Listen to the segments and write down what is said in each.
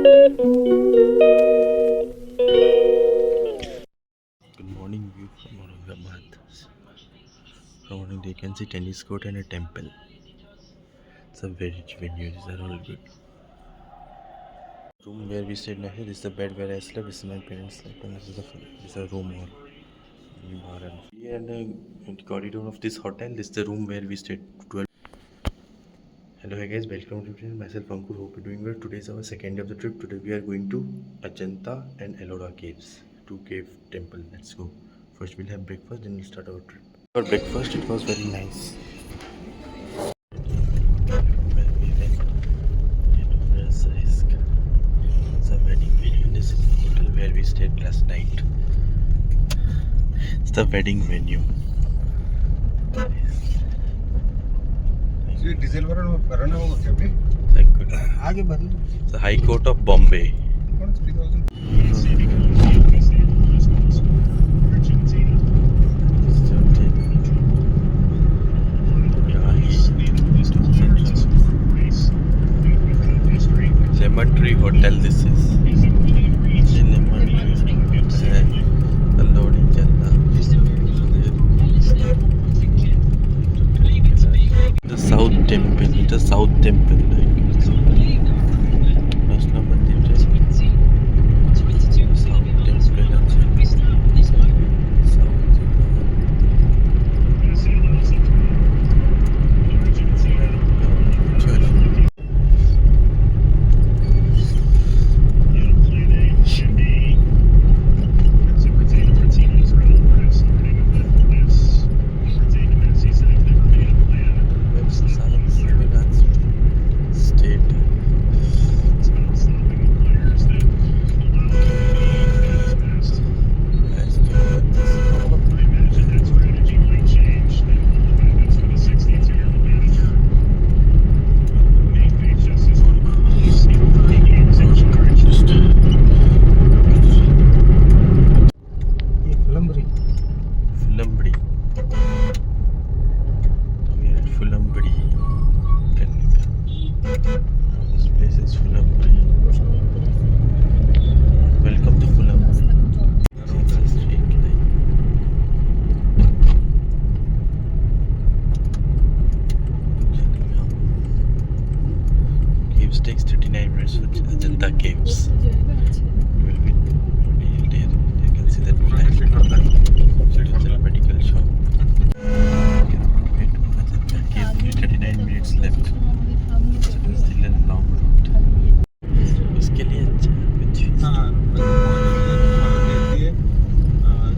Good morning view from Aurangabad. From morning they can see tennis court and a temple. It's a very rich venue. These are all good. Room where we stayed next. This is the bed where I slept. This is my parents slept, and this is a room hall. We are in the corridor of this hotel. This is the room where we stayed. 12. Hello, hi guys. Welcome to myself Ankur. Hope you're doing well. Today is our second day of the trip. Today we are going to Ajanta and Ellora caves. Two cave temple. Let's go. First we'll have breakfast. Then we'll start our trip. For breakfast, it was very nice. It's a wedding venue. This is the hotel where we stayed last night. It's the wedding venue. Diesel भरना होगा क्या अभी? आगे भरना. The High Court of Bombay. Lemon Tree Hotel. This is Lemon Tree. Lodi Jalla. The South Temple. The South Temple. National Mandir. South Fulambadi. We are at Fulambadi. This place is Fulambadi. Welcome to Fulambadi. It's a straight line. Caves takes 39 minutes for Ajanta Caves. Will be there. You can see that flag. It's a medical shop. 39 minutes left. So it's still a long route. इसके लिए अच्छा है कुछ. हाँ,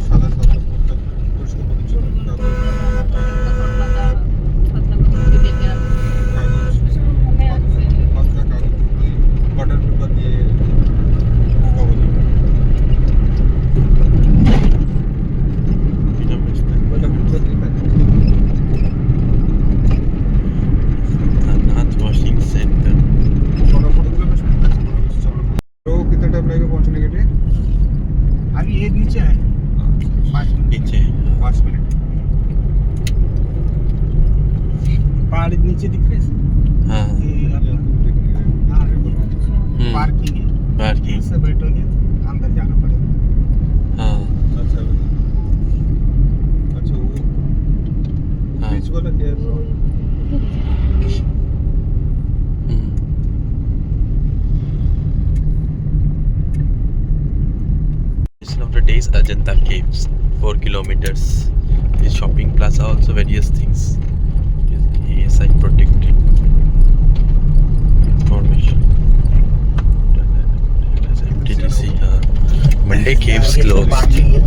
सादा सादा मतलब कुछ तो पता चला. बटर पेपर ये नीचे है. 5 मिनट नीचे 5 मिनट पहाड़ी नीचे दिख रहे हैं. हाँ पार्किंग है. पार्किंग से बैठोगे अंदर जाना पड़ेगा. हाँ अच्छा वो बीच वाला क्या है? of the day is Ajanta Caves, 4 kilometers. This shopping plaza, also various things. ASI protected information. MTDC. Monday caves closed. Monday.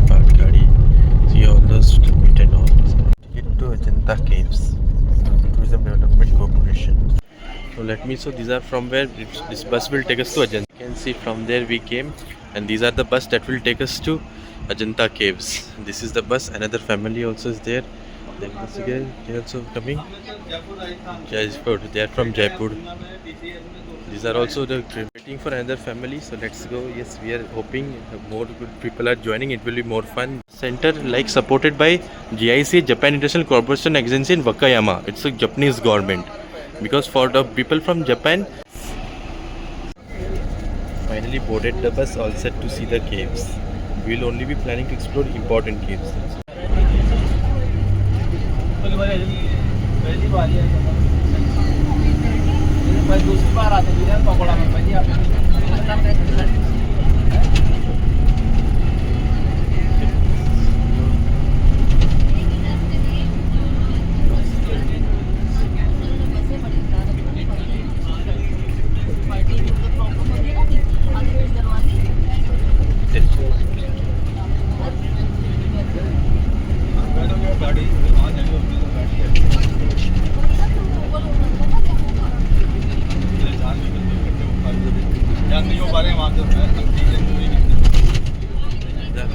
Park gadi. See all those meet and all. Get to Ajanta Caves. Tourism Development Corporation. So let me. So these are from where this bus will take us to Ajanta. You can see from there we came, and these are the bus that will take us to Ajanta Caves. This is the bus. Another family also is there. They are also coming. Jaipur. They are from Jaipur. These are also the waiting for another family. So let's go. Yes, we are hoping more good people are joining. It will be more fun. Center like supported by GIC, Japan International Corporation Agency in Wakayama. It's a Japanese government. Because for the people from Japan, finally boarded the bus, all set to see the caves. We will only be planning to explore important caves. दूसरी बार आते हैं पकौड़ा में पहले आप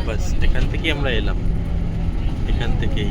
বাস এখান থেকেই আমরা এলাম, এখান থেকেই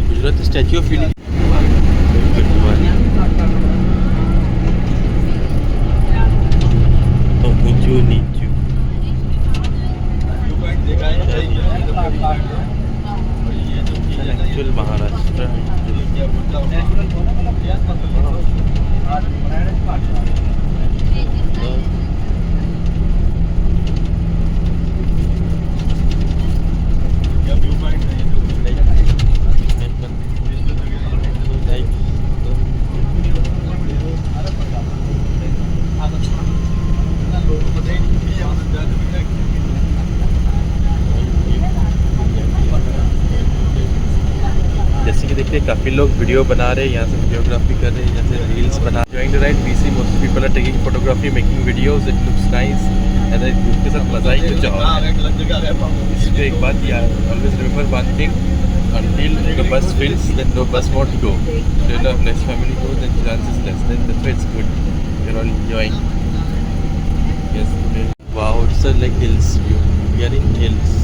गुजराती स्टैच्यू ऑफ यूनिटी तो ऊंचू नीचू एक्चुअल महाराष्ट्र जैसे कि देखिए काफ़ी लोग वीडियो बना रहे हैं, यहाँ से वीडियोग्राफी कर रहे हैं, यहाँ से रील्स बना रहे हैं। Right, we see most people are taking photography, making videos, it looks nice and group के साथ मजा ही कुछ और। इसलिए एक बात यार, always remember one thing, until the bus fills, then the bus won't go. If you have less family go, then chance is less. Then that's why it's good. You're all enjoying. Yes. Wow, it's a like hills view. We are in hills.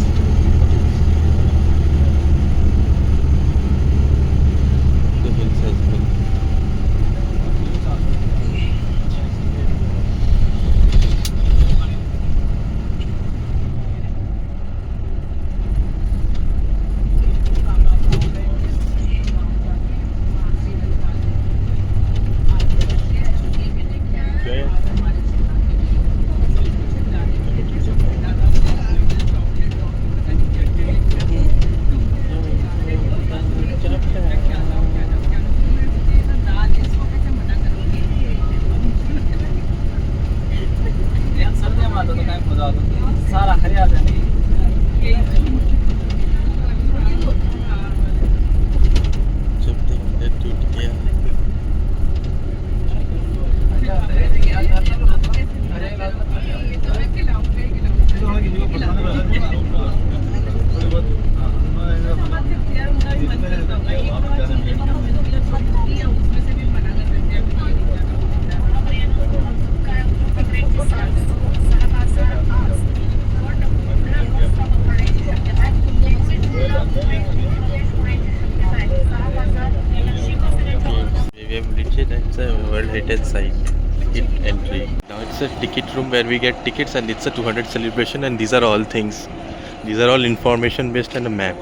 The hills as well. सारा Haryana It's a World Heritage Site. Ticket entry. Now it's a ticket room where we get tickets, and it's a 200 celebration, and these are all things. These are all information based and a map.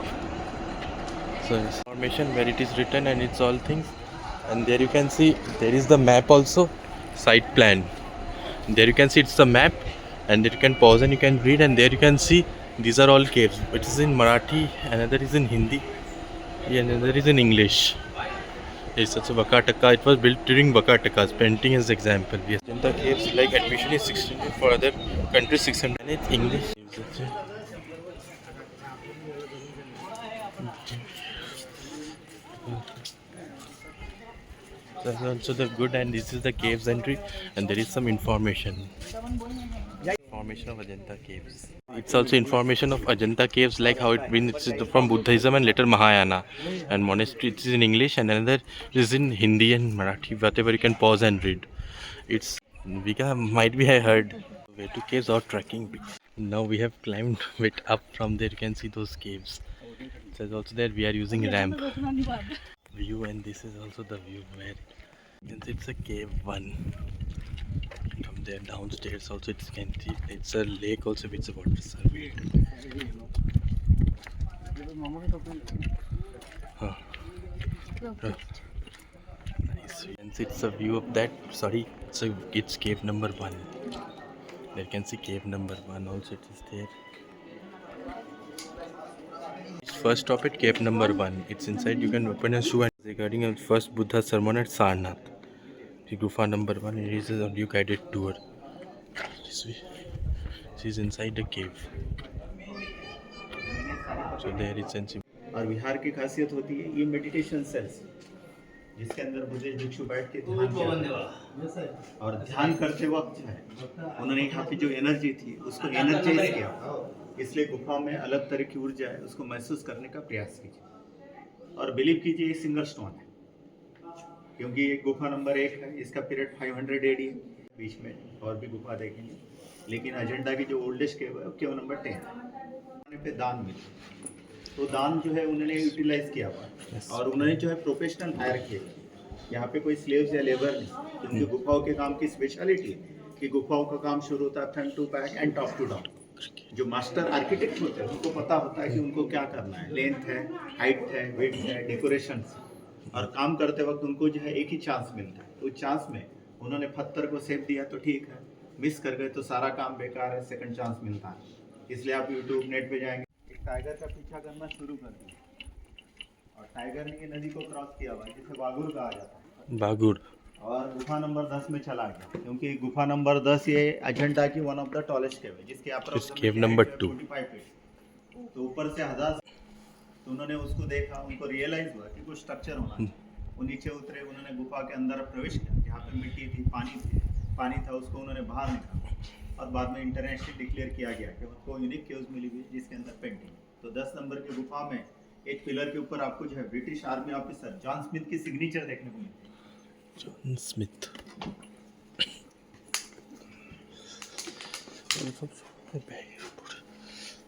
So information where it is written, and it's all things. And there you can see there is the map also, site plan. There you can see it's the map, and there you can pause and you can read, and there you can see these are all caves. It is in Marathi, another is in Hindi, and another is in English. It's such a Vakataka. It was built during Vakataka's painting as example. Yes. Ajanta caves like admission is 600 for other countries 600. And it's English. That's also the good, and this is the caves entry, and there is some information. Information of Ajanta caves. It's also information of Ajanta caves, like how it been from Buddhism and later Mahayana, and monastery. It is in English, and another is in Hindi and Marathi. Whatever you can pause and read. It's might be I heard way to caves or trekking. Now we have climbed bit up from there. You can see those caves. There's also there we are using ramp view, and this is also the view where it's a cave one. From there downstairs also it's a lake also with a water survey. Huh. Huh. Nice. And it's a view of that. Sorry, it's cave number 1. There you can see cave number 1 also. It is there. First stop at cave number 1. It's inside. You can open a shoe and regarding a first Buddha sermon at Sarnath. The Gufa number 1. It is a audio guided tour. This is inside the cave. So there is sensible. और विहार की खासियत होती है ये meditation sales जिसके अंदर बुद्ध भिक्षु बैठ के ध्यान किया और ध्यान करते वक्त जो है उन्होंने यहाँ पे जो एनर्जी थी उसको एनर्जाइज किया, इसलिए गुफा में अलग तरह की ऊर्जा है उसको महसूस करने का प्रयास कीजिए और बिलीव कीजिए ये सिंगल स्टोन है क्योंकि ये गुफा नंबर 1 है, इसका पीरियड 500 AD है। बीच में और भी गुफा देखेंगे, लेकिन अजेंडा की जो ओल्डेस्ट केव है केव नंबर 10 पे दान मिले तो दान जो है उन्होंने यूटिलाइज किया हुआ और उन्होंने जो है प्रोफेशनल हायर किए। यहाँ पे कोई स्लेव्स या लेबर नहीं, क्योंकि गुफाओं के काम की स्पेशलिटी है कि गुफाओं का काम शुरू होता है front to back and top to down. जो मास्टर आर्किटेक्ट होते हैं उनको पता होता है कि उनको क्या करना है, लेंथ है, हाइट है, विड्थ है, डेकोरेशन, और काम करते वक्त उनको जो है एक ही चांस मिलता है। तो उस चांस में उन्होंने पत्थर को सेव दिया तो ठीक है, मिस कर गए तो सारा काम बेकार है, सेकंड चांस मिलता है। इसलिए आप यूट्यूब नेट पे जाएंगे, एक टाइगर का पीछा करना शुरू कर दिया और टाइगर ने ये नदी को क्रॉस किया हुआ है जिसे बागुर कहा जाता है। बागुर। और गुफा नंबर 10 में चला गया, क्योंकि गुफा नंबर 10 ये अजंता की वन ऑफ द टॉलेस्ट केव है जिसके केव नंबर 2 तो ऊपर से 1000 तो उन्होंने उसको देखा, उनको रियलाइज हुआ कि कुछ स्ट्रक्चर होना है। वो नीचे उतरे, उन्होंने गुफा के अंदर प्रवेश किया जहाँ पे मिट्टी थी, पानी था, उसको उन्होंने बाहर निकाला और बाद में इंटरनेशनल डिक्लेयर किया गया कि उनको यूनिक केव्स मिली हुई जिसके अंदर पेंटिंग। तो 10 नंबर की गुफा में एक पिलर के ऊपर आपको जो है British army officer John Smith की सिग्नेचर देखने को मिलती है। John Smith.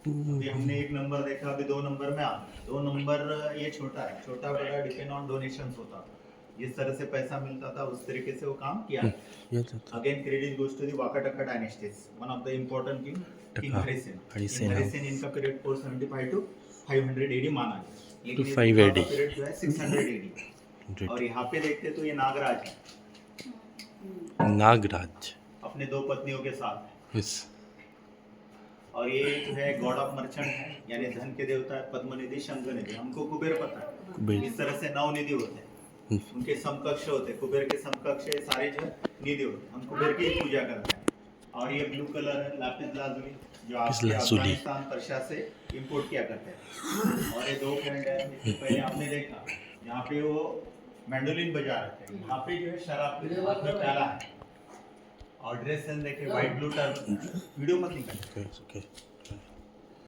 अभी हमने 1 नंबर देखा, अभी 2 नंबर में आ 2 नंबर ये छोटा है, छोटा बड़ा डिपेंड ऑन डोनेशंस होता था। जिस तरह से पैसा मिलता था उस तरीके से वो काम किया। Again credit goes to the Vakataka dynasties, one of the important king Harisena. इनका पीरियड 475 टू 500 AD माना गया, लेकिन इसका पीरियड जो है 600 AD। और यहाँ पे देखते तो ये नागराज है, नागराज अपने 2 पत्नियों के साथ। yes. और ये जो है गॉड ऑफ मर्चेंट है, यानी धन के देवता है, पद्मनिधि, शंखनिधि। हमको कुबेर पता है, इस तरह से 9 निधि होते हैं, उनके समकक्ष होते हैं। कुबेर के समकक्ष सारे जो निधि होते हैं, हम कुबेर की पूजा करते हैं। और ये ब्लू कलर है लापिस लाजुली, जो आपके अफगानिस्तान पर्शिया से इंपोर्ट किया करते हैं। और ये 2 फ्रेंड है, इससे पहले आपने देखा यहाँ पे वो मैंडोलिन बजा रहे थे, यहाँ पे जो है शराब में प्याला है और ड्रेस सेंस देखिए व्हाइट ब्लू टर्न। वीडियो मत निकाल। Okay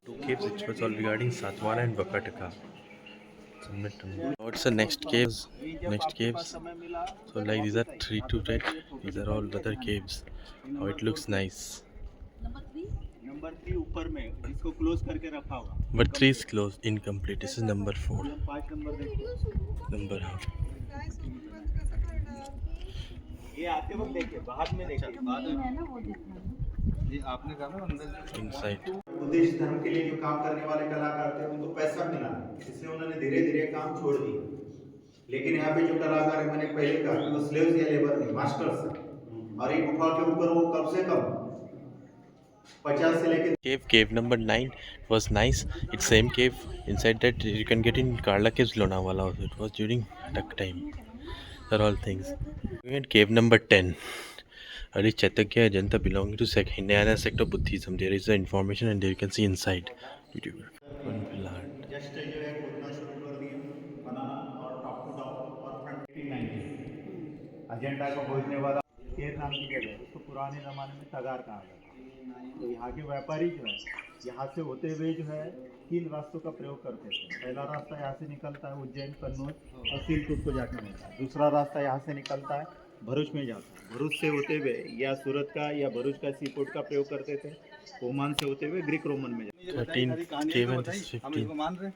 2 caves which was all regarding Satwara and Vakataka. What's the next caves? So like these are 3 to 10. These are all other caves. How it looks nice. Number 3 ऊपर में इसको close करके रखा हुआ। But 3 is closed, incomplete. This is number 4. 5 number देखो। Number हाँ। ये आते वक्त देखिए, बाद में देखिए, बाद में ये आपने कहा ना अंदर इनसाइड। बुद्धिस्ट धर्म के लिए जो काम करने वाले कलाकार थे उनको पैसा मिला, इसलिए उन्होंने धीरे धीरे काम छोड़ दिया। लेकिन यहाँ पे जो कलाकार है, मैंने पहले कहा, वो स्लेव्स या लेबर नहीं, मास्टर्स है। और ये गुफा के ऊपर वो कम से कम 50 से लेके cave number 9 was nice. It's same cave. Inside that you can get in Karla Caves, Lonavala. It was during duck time. are all things. We at cave number 10. Adi Chaitanya Ajanta belonging to Hinayana sect of Buddhism. There is the information and there you can see inside. Just जो है खोदना शुरू कर दिया बनाना और top to down और front 1890 agenda को खोजने वाला केर नाम की जगह है, उसको पुराने ज़माने में तगार कहा जाता है। तो यहाँ के व्यापारी जो है यहाँ से होते हुए जो है 3 रास्तों का प्रयोग करते थे। पहला रास्ता यहाँ से निकलता है उज्जैन, कन्नौज और सीलकुट को जाकर मिलता है। दूसरा रास्ता यहाँ से निकलता है भरूच में जाता है। भरूच से होते हुए या सूरत का या भरूच का सी पोर्ट का प्रयोग करते थे। ओमान से होते हुए ग्रीक रोमन में 13 cave and this 15.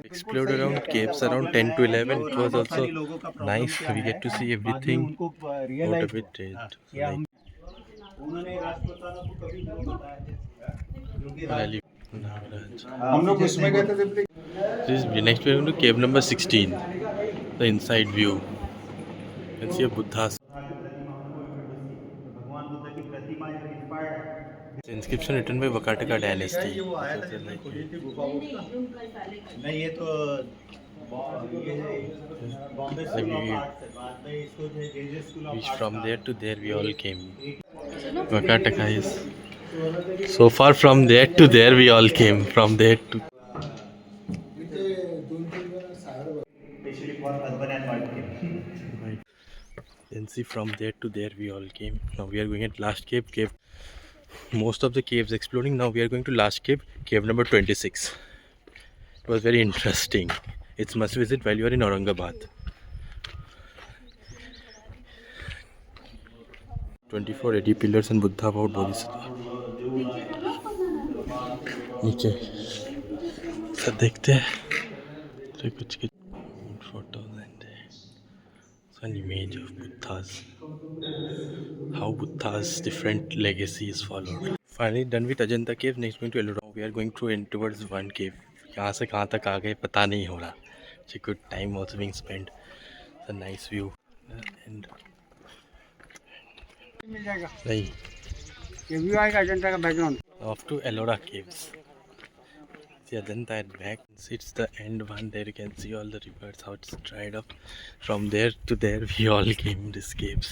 Explored around caves around 10 to 11. It was also nice. We get to see everything. What a bit उन्होंने राष्ट्रपिताओं को कभी नहीं बताया। हम लोग उसमें गए थे जब Next we are going to cave number 16. The inside view. You can see a Buddha. भगवान बुद्ध की प्रतिमा inspired The inscription written by Vakataka dynasty. नहीं ये तो ये बॉम्बे स्कूल ऑफ आर्ट से बाद में इसको जो J school of art From there to there we all came. Vakataka is so far from there to there we all came. From there to specially for husband and wife के then see from there to there we all came. Now we are going at last cave. Most of the caves exploring. Now we are going to last cave number 26. It was very interesting. It's must visit while you are in Aurangabad. 24 80 pillars and Buddha about Bodhisattva. नीचे सब देखते हैं तो कुछ photos and an image of Buddha's, how Buddha's different legacy is followed. Finally done with Ajanta cave. Next going to Ellora. We are going through towards one cave. यहाँ से कहाँ तक आ गए पता नहीं हो रहा. It's a good time also being spent. It's a nice view. And मिल जाएगा नहीं ये भी आएगा एजेंडा का background off to Ellora caves. See Ajanta at back. It's the end one. There you can see all the rivers, how it's dried up. From there to there we all came these caves.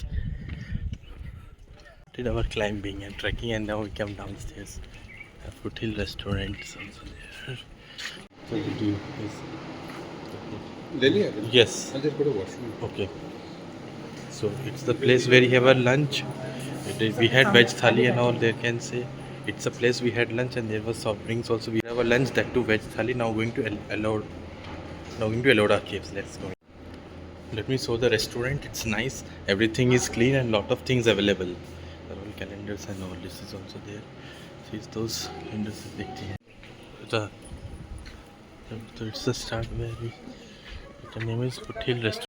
Did our climbing and trekking and now we come downstairs. A foothill restaurant is also there. So the view is ले लिया yes. I'll just go to washroom. Okay. So it's the place where we have our lunch. We had veg thali and all. There can say it's a place we had lunch and there was soft drinks also. We have a lunch that too veg thali. Now going to Ellora caves. Let's go. Let me show the restaurant. It's nice. Everything is clean and lot of things available. There are all calendars and all. This is also there. See those calendars. So it's the start where the name is Foothill Restaurant.